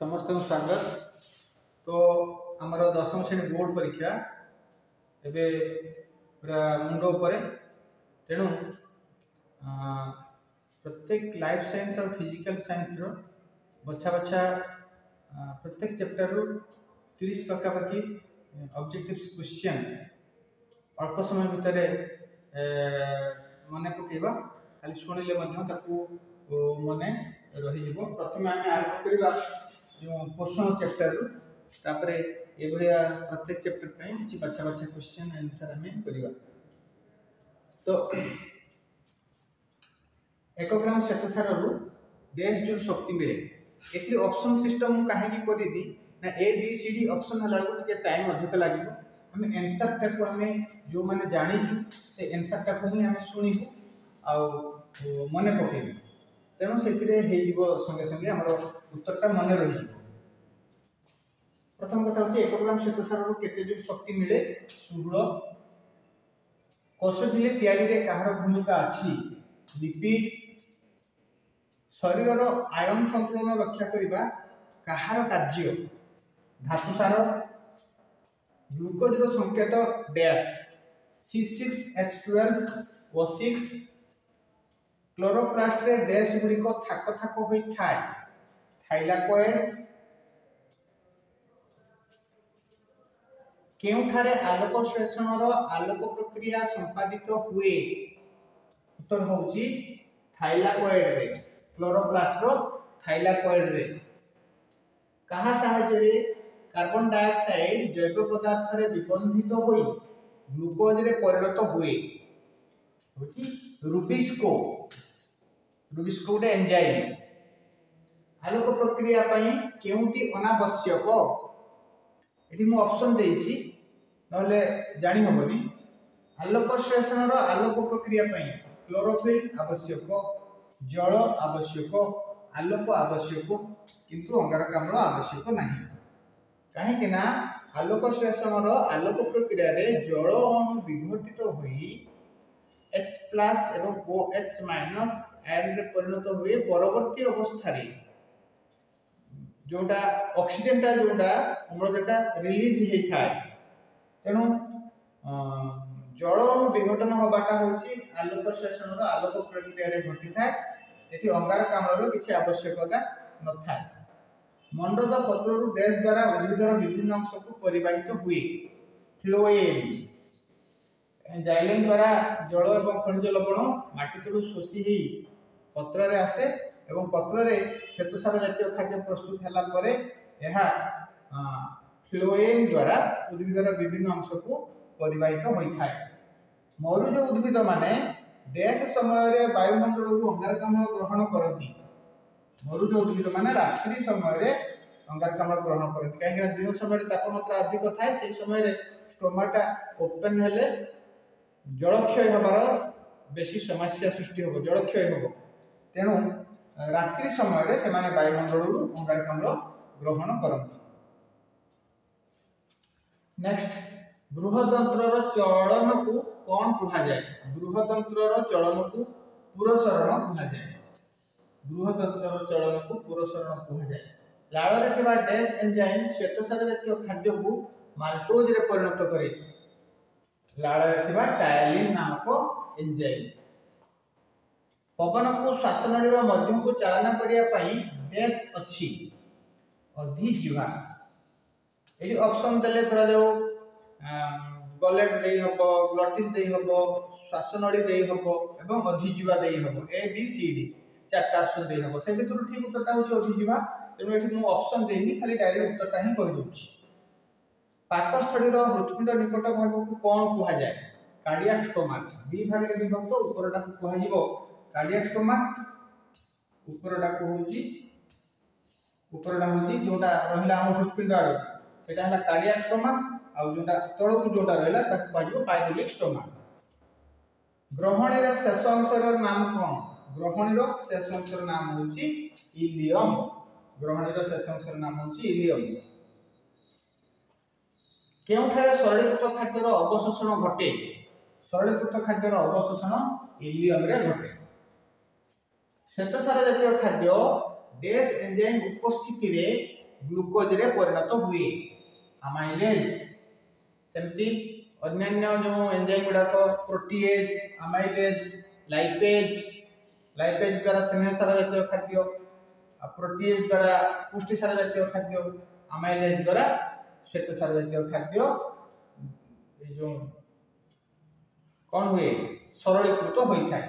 समस्त स्वागत। तो आमर दशम श्रेणी बोर्ड परीक्षा एबे पूरा मुंड उपर तेणु प्रत्येक लाइफ साइंस और फिजिकल साइंस रो बछा बछा प्रत्येक चैप्टर रु 30 पखापाखि ऑब्जेक्टिव्स क्वेश्चन अल्प समय भितर मन पकेबा खाली शुणिले मन रही। प्रथम आम आरंभ करवा जो पोषण चैप्टर रु तापरे एभलिया प्रत्येक चैप्टर पे किछि बछा बछा क्वेश्चन आंसर आम करवा। तो 1 ग्राम श्वेतसार रु डैश जूल शक्ति मिले एथि ऑप्शन सिस्टम काहे करी ना A B C D option हला टिके टाइम अधिक लागिबो। हम आंसर टाको हम जो माने जानिजु से आंसर टाको ही हम सुनिबु आ मने पकेबु तेणु से संगे संगे आमर उत्तरटा मन रही। प्रथम कथा हूँ 1 ग्राम श्वेतसार रु केते जूल शक्ति मिले सुहुल कोष झिल्ली तैयारी रे कहार भूमिका अछि लिपिड शरीर आयन संतुलन रक्षा करबा कहार कार्य धातु सार ग्लूकोज रो संकेत डैश C6H12 O6 क्लोरोप्लास्ट रे डैश गुड़िक थाक थाक होई थाए थाइलाकोइड केउठारे आलोक श्लेषण रो आलोक प्रक्रिया संपादित हुए उत्तर होउची थाइलाकोइड रे क्लोरोप्लास्ट रो थाइलाकोइड रे कहा सहायता रे कार्बन डाइऑक्साइड जैव पदार्थ रे विबंधित होई ग्लूकोज रे परिणत हुए होची रुबिस्को गोटे एंजाइम आलोक प्रक्रिया पई केउटी अनावश्यक एठी मु ऑप्शन देइछि नले जानि होबनी। आलोक श्लेषण रो आलोक प्रक्रिया पई क्लोरोफिल आवश्यक जल आवश्यक आलोक आवश्यक किंतु अंगारकाम्ल आवश्यक नाही काहे कि ना आलोक श्लेषण रो आलोक प्रक्रिया रे जल अणु विघटित होई H+ एवं OH- आयन रे परिणत हुए परवर्ती अवस्था रे जोटा ऑक्सीजन टा जोटा अम्लजानटा रिलीज हेई थाए तेणु जल अणु विघटन होबाटा होची आलोक श्लेषण रो आलोक प्रक्रिया रे घटी थाए एठी अंगारकाम्ल रो किछि आवश्यकता न थाए। मंडद पत्र रु डैश द्वारा उद्भिदर विभिन्न अंश को परिवाहित हुए फ्लोएम जाइलेम द्वारा जल एवं खनिज लवण माटी तळु शोषी हेई पत्र रे आसे एवं पत्र रे श्वेतसार जातीय खाद्य प्रस्तुत हला परे एहा फ्लोएम द्वारा उद्भिदर विभिन्न अंश को परिवाहित होई थाए। मरुज उद्भिद माने डैश समय रे वायुमंडल रु अंगारकाम्ल ग्रहण करती मरुज उद्भिद माने रात्रि समय रे अंगारकाम्ल ग्रहण करती काहे दिन समय रे तापमात्रा अधिक थाए से समय रे स्टोमाटा ओपन हेले जलक्षय होबार बेसी समस्या सृष्टि होबो जलक्षय होबो तेणु रात्रि समय रे से माने वायुमंडल रु अंगारकाम्ल ग्रहण करती। नेक्स्ट बृहदंत्र रो चलन को कोन कुहा जाय बृहदंत्र रो चलन को पुरसरण कुहा जाय बृहदंत्र रो चलन को पुरसरण कुहा जाय। लाळ रे थिबा डैश एंजाइम श्वेतसार जातीय खाद्य को माल्टोज रे परिणत करे लाळ रे थिबा टायलिन नामक एंजाइम। पवन को श्वासनळी रो मध्य को चालना करिया पई डैश अछि अधिजीवा एही ऑप्शन देले धरा जाऊ गलेट देई हबो ग्लटिस देई हबो श्वासनळी देई हबो एवं अधिजीवा देई हबो ए बी सी डी चारटा ऑप्शन देई हबो से भितर ठीक उत्तरटा होची अधिजीवा तेनु एठी मु ऑप्शन देइनी खाली डायरेक्ट उत्तरटा ही कहि दोछि। पाकस्थळी रो हृत्पिंड निकट भाग को कोन कुहा जाय कार्डियक स्टोमाक दी भाग रे विभक्त ऊपरटा को कुहा जिवो कार्डियक स्टोमाक ऊपरटा को होची जोटा रहिला हम हृत्पिंड आड़ सेटा हला कार्डियक स्टोमाक आ जोटा तळो को जोटा रहिला ताको बाजिबो पाइरोलिक स्टोमाक। ग्रहणी रे शेष अंशर नाम कोन ग्रहणी रो शेष अंशर नाम होची इलियम ग्रहणी रो शेष अंशर नाम होची इलियम। केउठारे सरलीकृत खाद्यर अवशोषण घटे सरलीकृत खाद्यर अवशोषण इलियम रे घटे। श्वेतसार जातीय खाद्य डैश एंजाइम उपस्थिति रे ग्लूकोज रे परिणत हुए अमाइलेज सेमती अन्य जो एंजाइम गुड़ाक प्रोटीएज अमाइलेज लाइपेज द्वारा स्नेह सार जातीय खाद्य प्रोटीएज द्वारा पुष्टि सार जातीय खाद्य अमाइलेज द्वारा श्वेत सार जातीय खाद्य जो कौन हुए सरलीकृत होता है।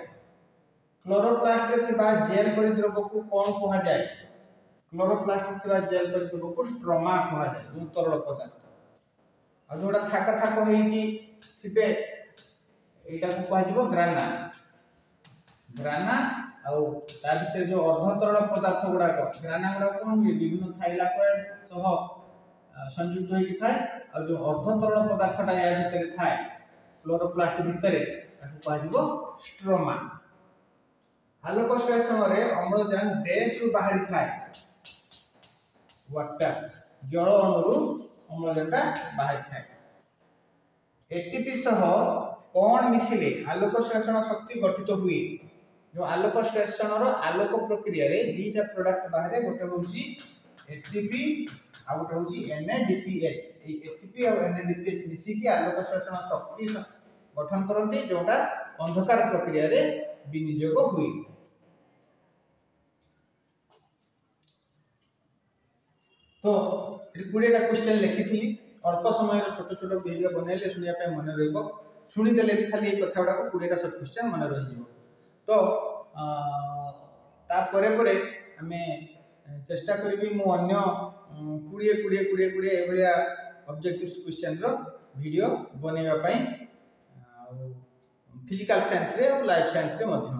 क्लोरोप्लास्ट रे थिबा जेल परि द्रव को कौन कहा जाए क्लोरोप्लास्ट रे थिबा जेल परि द्रव को स्ट्रोमा कहा जाए जो तरल पदार्थ आ जोड़ा थाका थाको हेकी थिबे एटा को कहा जीवो ग्राना आ ता भीतर जो अर्ध तरल पदार्थ गुडा को ग्राना गुडा कोन विभिन्न थाइलाकोइड सह संयुक्त होई थाए आ जो अर्ध तरल पदार्थटा या भीतर थाए क्लोरोप्लास्ट भीतर ताको कहा जीवो स्ट्रोमा। आलोक संश्लेषण रे अम्लजान डैश रु बाहरी थाए वाटर जल अणुरु अम्लजानटा बाहरी थाए। एटीपी सह कौन मिसिले आलोक संश्लेषण शक्ति गठित हुए जो आलोक संश्लेषण रो आलोक प्रक्रिया रे दीटा प्रोडक्ट बाहरे गोटे होउची एटीपी आ गोटे होउची एनएडीपीएच ए एटीपी और एनएडीपीएच मिसी की आलोक संश्लेषण शक्ति गठन करंती जोटा अंधकार प्रक्रिया रे विनियोग हुए। तो 20टा क्वेश्चन लिखिथिली अल्प समय छोट छोट वीडियो बनैले सुनिया पे मन रहइबो सुनी देले भी खाली ए कथा गुडा को 20टा सब क्वेश्चन मन रहि जिवो। तो ता परे परे हमें चेष्टा करबी मु अन्य 20 एभलिया ऑब्जेक्टिव्स क्वेश्चन रो वीडियो बनेबा पई फिजिकल साइंस रे और लाइफ साइंस रे मध्य